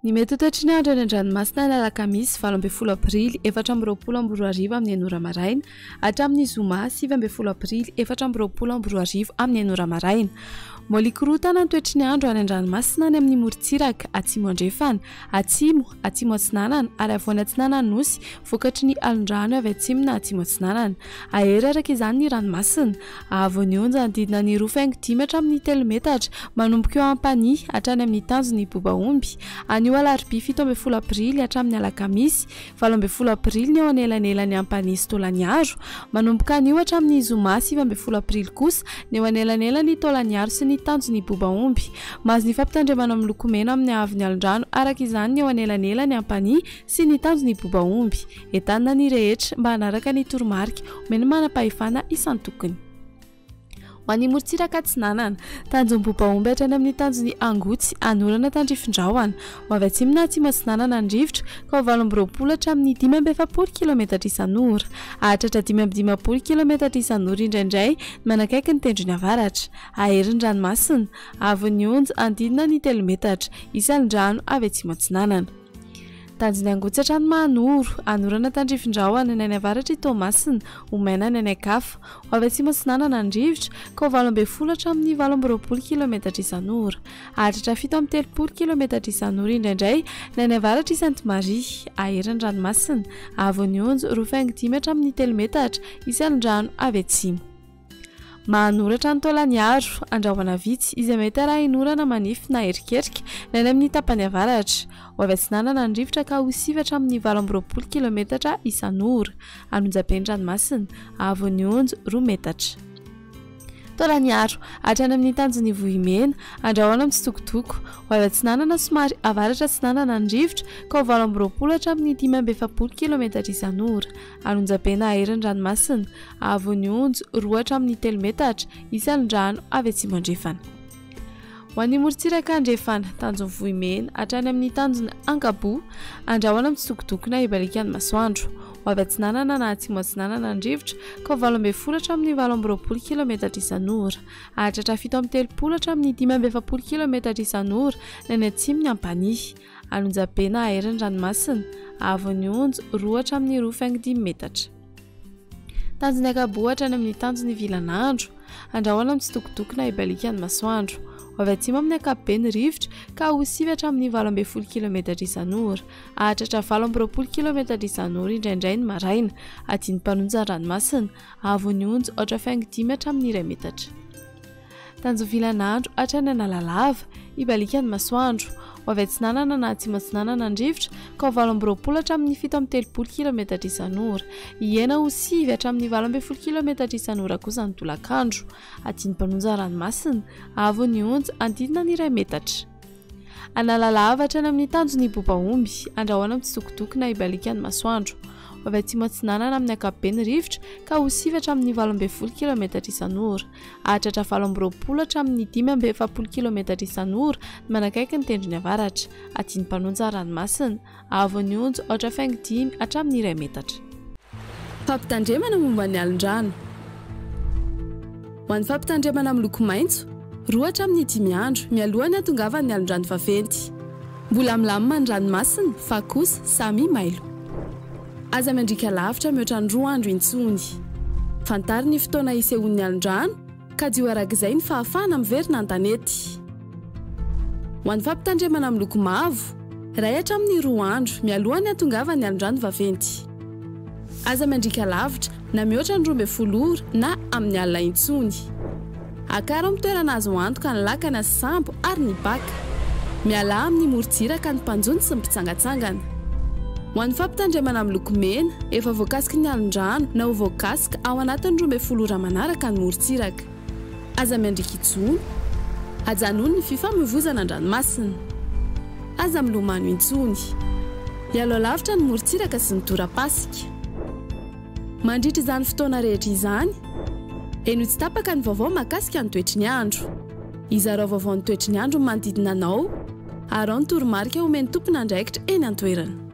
Ny mety ho toetry ny andro any an-dranomasina ny alakamisy 20 aprily 4:20 amin'ny enora maraina hatramin'ny zoma 7 aprily 4:20 amin'ny enora maraina. Molikorontana ny toetry ny andro any an-dranomasina ny amin'ny morontsiraka atsimo andrefana, atsimo atsinanana ary avoany atsinanana nosy vokatry ny alondrano avy atsimo na atsimo atsinanana. Ahery araka izany ny ranomasina ahavoan'ny onja andidina ny 5 hatramin'ny 3 metatra manomboka eo ampany hatrany amin'ny tanjony bobaomby. Anio alarobia 17 aprily hatramin'ny alakamisy 18 aprily ny eo anelanelan'ny ampany sy tolaniaro, manomboka anio hatramin'ny zoma 19 aprily kosa ny eo anelanelan'ny tolaniaro sy ny tanjony bobaomby. Mahazo ny fampitandremana amin'ny lokomena amin'ny ahavon'ny alondrano araka izany ny eo anelanelan'ny ampany sy ny tanjony bobaomby. Entanina ny rehetra mba hanaraka ny toromarika omena manam-pahefana isan-tokony. Ho an'ny morontsiraka atsinanana, tanjony bobaomby hatrany amin'ny tanjony angotsy anorana tandrifin-drahona, ho avy atsimo na atsimo atsinanana andrivotra ka ho 20 hatramin'ny 570 km isan'ora, hahatratra 520 km isan'ora indraindray manakaiky ny tendrony avaratra. Ahery ny ranomasina ahavoan'ny onja andidina ny 3 metatra isan'ndrano avy atsimo atsinanana. Tanjony angotsy hatrany manoro anorana tandrifin-drahona ny any avaratra i Tomasina omaina ny any akafa, ho avy atsimo atsinanana andrivotra ka ho 20 hatramin'ny 20 km isan'ora, hahatratra 730 km isan'ora indraindray ny any avaratra i Sainte Marie. Ahery ny ranomasina ahavoan'ny onja 25 hatramin'ny 3 metatra isan'ndrano avy atsimo. Mahanoratra ny tolaniaro andrahoana vitsy izay mety arahin'orana manify na erikerika ny any amin'ny tapany avaratra, ho avy atsinanana andrivotra ka ho 9 hatramin'ny 20 km isan'ora. Anonjaben'ny ranomasina ahavoan'ny onja 2 metatra. Tolaniaro hatrany amin'ny tanjony vohimena andrahoana amin'ny tsitokotoko, ho avy atsinanana somary avaratra atsinanana andrivotra ka ho 20 hatramin'ny 570 km isan'ora. Anonjabena ahery ny ranomasina ahavoan'ny onja 2 hatramin'ny 3 metatra isan'ndrano avy atsimo andrefana. Ho an'ny morontsiraka andrefana, tanjony vohimena hatrany amin'ny tanjony ankabo andrahoana amin'ny tsitokotoko na ibalikan'ny masoandro, ho avy atsinanana na atsimo atsinanana andrivotra ka ho 20 hatramin'ny 20 km isan'ora, hahatratra 730 hatramin'ny 570 km isan'ora ny any atsimo ny ampany. Anonjabena ahery ny ranomasina ahavoan'ny onja 2 hatramin'ny 25 metatra. Tanjony ankabo hatrany amin'ny tanjony vilanandro andrahoana amin'ny tsitokotoko na ibalikan'ny masoandro, ho avy atsimo amin'ny ankapobeny rivotra ka ho 9 hatramin'ny 20 km isan'ora, hahatratra 20 km isan'ora indraindray ny maraina. Adian'ny mpanonja ny ranomasina ahavoan'ny onja 5 hatramin'ny 2 metatra. Tanjony vilanandro hatrany analalava ibalikan'ny masoandro, ho avy atsinanana na atsimo atsinanana andrivotra ka ho 20 hatramin'ny 730 km isan'ora, iena ho 9 hatramin'ny 20 km isan'ora kosa ny tolakandro. Adian'ny mpanonja ny ranomasina ahavoan'ny onja andidina ny 2 metatra. Analalava hatrany amin'ny tanjony bobaomby andrahoana amin'ny tsitokotoko na ibalikan'ny masoandro, ho avy atsimo atsinanana amin'ny ankapobeny rivotra ka ho 9 hatramin'ny 20 km isan'ora, hahatratra 20 hatramin'ny 570 km isan'ora manakaiky ny tendrony avaratra. Adian'ny mpanonja ranomasina ahavoan'ny onja 5 hatramin'ny 2 metatra. Fampitandremana momba ny alondrano. Ho an'ny fampitandremana amin'ny loko maitso 2 hatramin'ny 5 andro mialohan'ny hatongavan'ny alondrano vaventy. Mbola milamina ny ranomasina fa kosa samy mailo. Aza mandrika lavitra mihoatra ny 2 andro intsony. Fantary ny fotoana isehoan'ny alondrano ka dio arak'izay ny fahafahana miverina an-tanety. Ho an'ny fampitandremana amin'ny loko mavo 1 hatramin'ny 2 andro mialohan'ny hatongavan'ny alondrano vaventy. Aza mandrika lavitra na mihoatra ny 12 ora na amin'ny alina intsony. Akara amin'ny toerana azo antoka ny lakana sy sambo ary ny baka. Miala amin'ny morontsiraka ny mpanjony sy ny mpitsangatsangana. Ho an'ny fampitandremana amin'ny loko mena efa voakasika ny alondrano na ho voakasika ao anatin'ny 12 ora manaraka ny morontsiraka. Aza miandrika intsony, hajanony ny fifamoivoizana an-dranomasina. Aza milomano intsony. Mialo lavitra ny morontsiraka sy ny tora-pasika. Mandritra izany fotoana rehetra izany, eno tsy tapaka ny vaovao mahakasika ny toetry ny andro. Izarao vaovao ny toetry ny andro manodidina anao, ary ao ny toromarika omeny tompona andraikitra eny an-toerana.